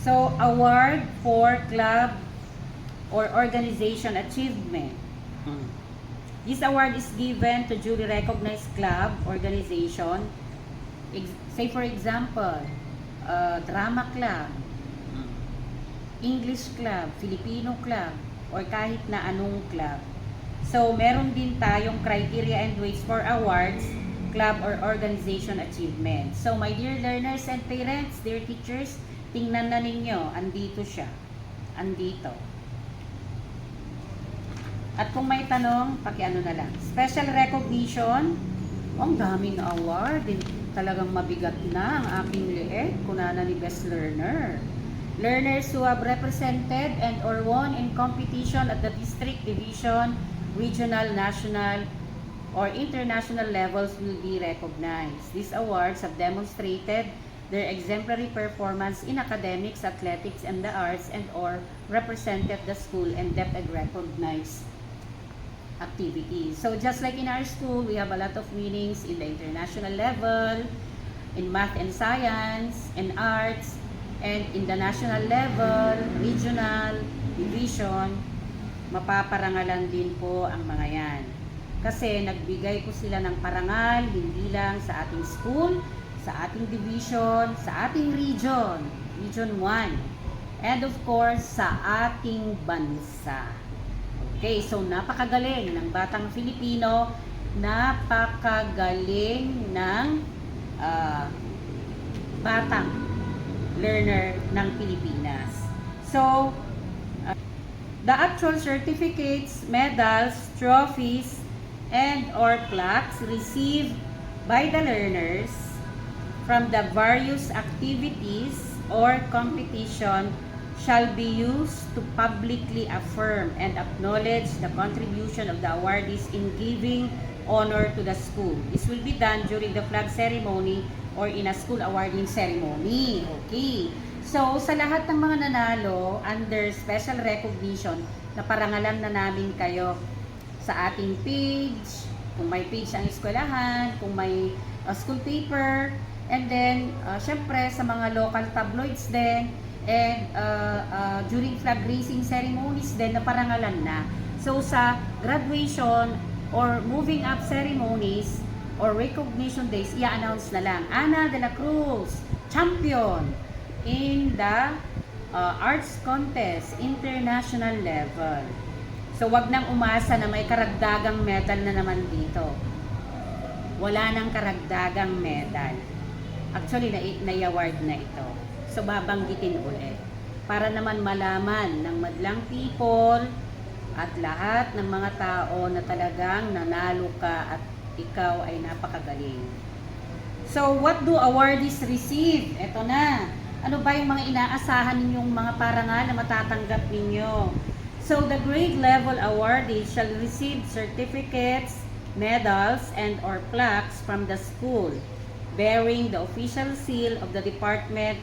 So, award for club or organization achievement. This award is given to duly recognized club, organization, say for example, drama club, English club, Filipino club, or kahit na anong club. So, meron din tayong criteria and ways for awards, club or organization achievement. So, my dear learners and parents, dear teachers, tingnan na ninyo, andito siya. Andito. At kung may tanong, pakiano na lang. Special recognition, ang daming award. Talagang mabigat na ang aking liit. Kunana ni Best Learner. Learners who have represented and or won in competition at the district, division, regional, national, or international levels will be recognized. These awards have demonstrated their exemplary performance in academics, athletics, and the arts, and or represented the school and depth and recognized activities. So just like in our school, we have a lot of meetings in the international level, in math and science, and arts, and in the national level, regional, division, mapaparangalan din po ang mga yan. Kasi nagbigay po sila ng parangal, hindi lang sa ating school, sa ating division, sa ating region, Region 1, and of course, sa ating bansa. Okay, so napakagaling ng batang Filipino, napakagaling ng batang learner ng Pilipinas. So, the actual certificates, medals, trophies, and or plaques received by the learners from the various activities or competition shall be used to publicly affirm and acknowledge the contribution of the awardees in giving honor to the school. This will be done during the flag ceremony or in a school awarding ceremony. Okay. So, sa lahat ng mga nanalo under special recognition, naparangalan na namin kayo sa ating page, kung may page ang eskwelahan, kung may school paper, and then, syempre, sa mga local tabloids din, and during flag raising ceremonies din, naparangalan na. So, sa graduation or moving up ceremonies or recognition days, i-announce na lang, Ana de la Cruz, champion in the arts contest, international level. So, wag nang umasa na may karagdagang medal na naman dito. Wala nang karagdagang medal. Actually, na-award na ito. So, babanggitin ulit. Para naman malaman ng madlang people at lahat ng mga tao na talagang nanalo ka at ikaw ay napakagaling. So, what do awardees receive? Ito na. Ano ba yung mga inaasahan ninyong mga parangal na matatanggap ninyo? So, the grade level awardees shall receive certificates, medals, and or plaques from the school, bearing the official seal of the Department